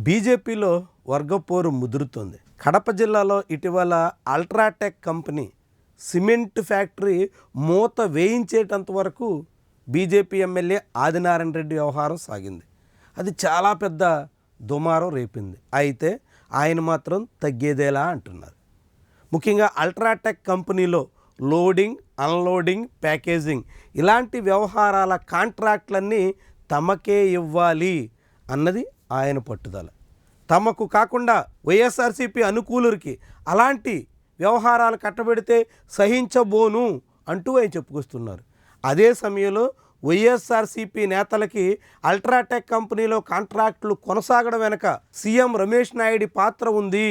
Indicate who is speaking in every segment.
Speaker 1: బీజేపీలో వర్గపోరు ముదురుతోంది. కడప జిల్లాలో ఇటీవల అల్ట్రాటెక్ కంపెనీ సిమెంట్ ఫ్యాక్టరీ మూత వేయించేటంత వరకు బీజేపీ ఎమ్మెల్యే ఆదినారాయణ రెడ్డి వ్యవహారం సాగింది. అది చాలా పెద్ద దుమారం రేపింది. అయితే ఆయన మాత్రం తగ్గేదేలా అంటున్నారు. ముఖ్యంగా అల్ట్రాటెక్ కంపెనీలో లోడింగ్, అన్లోడింగ్, ప్యాకేజింగ్ ఇలాంటి వ్యవహారాల కాంట్రాక్ట్లన్నీ తమకే ఇవ్వాలి అన్నది ఆయన పట్టుదల. తమకు కాకుండా వైఎస్ఆర్సీపీ అనుకూలురికి అలాంటి వ్యవహారాలు కట్టబెడితే సహించబోను అంటూ ఆయన చెప్పుకొస్తున్నారు. అదే సమయంలో వైఎస్ఆర్సీపీ నేతలకి అల్ట్రాటెక్ కంపెనీలో కాంట్రాక్టులు కొనసాగడం వెనక సీఎం రమేష్ నాయుడి పాత్ర ఉంది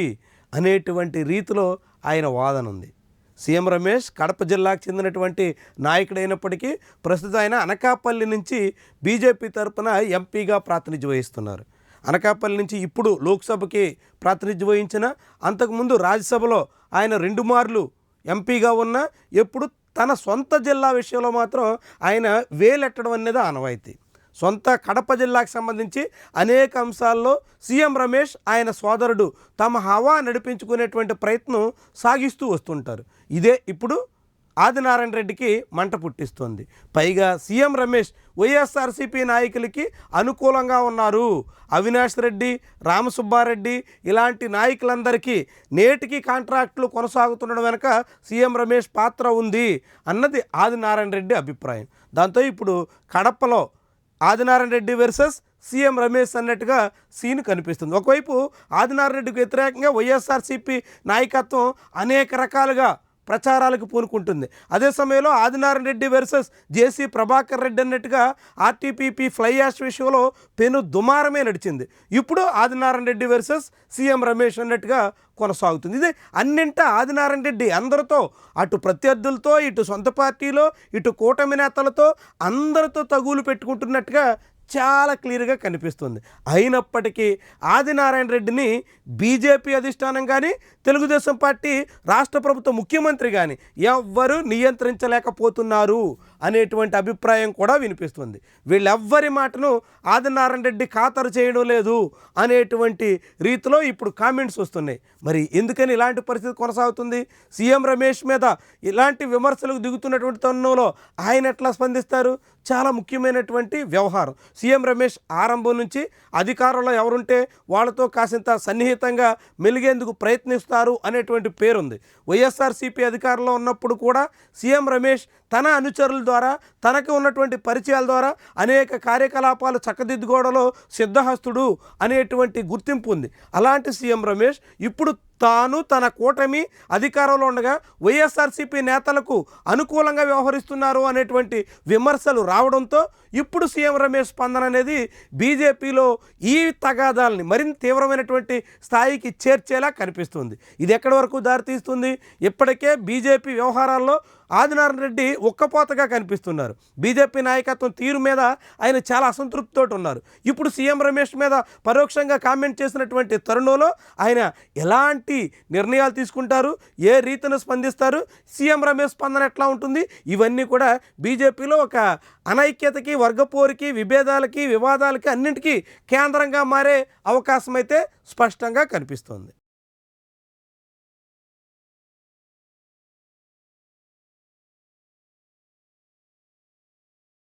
Speaker 1: అనేటువంటి రీతిలో ఆయన వాదన ఉంది. సీఎం రమేష్ కడప జిల్లాకు చెందినటువంటి నాయకుడైనప్పటికీ ప్రస్తుతం ఆయన అనకాపల్లి నుంచి బీజేపీ తరపున ఎంపీగా ప్రాతినిధ్యం వహిస్తున్నారు. అనకాపల్లి నుంచి ఇప్పుడు లోక్సభకి ప్రాతినిధ్యం వహించిన, అంతకుముందు రాజ్యసభలో ఆయన 2 మార్లు ఎంపీగా ఉన్న, ఎప్పుడు తన సొంత జిల్లా విషయంలో మాత్రం ఆయన వేలెట్టడం అనేది ఆనవాయితీ. సొంత కడప జిల్లాకు సంబంధించి అనేక అంశాల్లో సీఎం రమేష్ ఆయన సోదరుడు తమ హవా నడిపించుకునేటువంటి ప్రయత్నం సాగిస్తూ వస్తుంటారు. ఇదే ఇప్పుడు ఆదినారాయణ రెడ్డికి మంట పుట్టిస్తోంది. పైగా సీఎం రమేష్ వైఎస్ఆర్సీపీ నాయకులకి అనుకూలంగా ఉన్నారు. అవినాష్ రెడ్డి, రామసుబ్బారెడ్డి ఇలాంటి నాయకులందరికీ నేటికి కాంట్రాక్టులు కొనసాగుతుండడం వెనక సీఎం రమేష్ పాత్ర ఉంది అన్నది ఆదినారాయణ రెడ్డి అభిప్రాయం. దాంతో ఇప్పుడు కడపలో ఆదినారాయణ రెడ్డి వర్సెస్ సీఎం రమేష్ అన్నట్టుగా సీన్ కనిపిస్తుంది. ఒకవైపు ఆదినారాయణ రెడ్డికి వ్యతిరేకంగా వైఎస్ఆర్సీపీ నాయకత్వం అనేక రకాలుగా ప్రచారాలకు పూనుకుంటుంది. అదే సమయంలో ఆదినారాయణ రెడ్డి వర్సెస్ జేసీ ప్రభాకర్ రెడ్డి అన్నట్టుగా ఆర్టీపీపీ ఫ్లై యాష్ విషయంలో పెను దుమారమే నడిచింది. ఇప్పుడు ఆదినారాయణ రెడ్డి వర్సెస్ సీఎం రమేష్ అన్నట్టుగా కొనసాగుతుంది. ఇదే అన్నింటా ఆదినారాయణ రెడ్డి అందరితో, అటు ప్రత్యర్థులతో, ఇటు సొంత పార్టీలో, ఇటు కూటమి నేతలతో అందరితో తగులు పెట్టుకుంటున్నట్టుగా చాలా క్లియర్గా కనిపిస్తుంది. అయినప్పటికీ ఆదినారాయణ రెడ్డిని బీజేపీ అధిష్టానం కానీ, తెలుగుదేశం పార్టీ రాష్ట్ర ప్రభుత్వ ముఖ్యమంత్రి కానీ ఎవ్వరూ నియంత్రించలేకపోతున్నారు అనేటువంటి అభిప్రాయం కూడా వినిపిస్తుంది. వీళ్ళెవ్వరి మాటను ఆదినారాయణ రెడ్డి ఖాతరు చేయడం లేదు అనేటువంటి రీతిలో ఇప్పుడు కామెంట్స్ వస్తున్నాయి. మరి ఎందుకని ఇలాంటి పరిస్థితి కొనసాగుతుంది? సీఎం రమేష్ మీద ఇలాంటి విమర్శలకు దిగుతున్నటువంటి తరుణంలో ఆయన ఎట్లా స్పందిస్తారు? చాలా ముఖ్యమైనటువంటి వ్యవహారం. సీఎం రమేష్ ఆరంభం నుంచి అధికారంలో ఎవరుంటే వాళ్ళతో కాసింత సన్నిహితంగా మెలిగేందుకు ప్రయత్నిస్తారు అనేటువంటి పేరుంది. వైఎస్ఆర్సీపీ అధికారంలో ఉన్నప్పుడు కూడా సీఎం రమేష్ తన అనుచరుల ద్వారా, తనకు ఉన్నటువంటి పరిచయాల ద్వారా అనేక కార్యకలాపాలు చక్కదిద్దుకోవడంలో సిద్ధహస్తుడు అనేటువంటి గుర్తింపు ఉంది. అలాంటి సీఎం రమేష్ ఇప్పుడు తాను తన కూటమి అధికారంలో ఉండగా వైఎస్ఆర్సీపీ నేతలకు అనుకూలంగా వ్యవహరిస్తున్నారు అనేటువంటి విమర్శలు రావడంతో ఇప్పుడు సీఎం రమేష్ స్పందన అనేది బీజేపీలో ఈ తగాదాలని మరింత తీవ్రమైనటువంటి స్థాయికి చేర్చేలా కనిపిస్తుంది. ఇది ఎక్కడి వరకు దారితీస్తుంది? ఇప్పటికే బీజేపీ వ్యవహారాల్లో ఆదినారాయణ రెడ్డి ఉక్కపోతగా కనిపిస్తున్నారు. బీజేపీ నాయకత్వం తీరు మీద ఆయన చాలా అసంతృప్తితో ఉన్నారు. ఇప్పుడు సీఎం రమేష్ మీద పరోక్షంగా కామెంట్ చేసినటువంటి తరుణంలో ఆయన ఎలాంటి నిర్ణయాలు తీసుకుంటారు, ఏ రీతిని స్పందిస్తారు, సీఎం రమేష్ స్పందన ఎట్లా ఉంటుంది, ఇవన్నీ కూడా బీజేపీలో ఒక అనైక్యతకి, వర్గపోరికి, విభేదాలకి, వివాదాలకి అన్నింటికీ కేంద్రంగా మారే అవకాశం అయితే స్పష్టంగా కనిపిస్తోంది.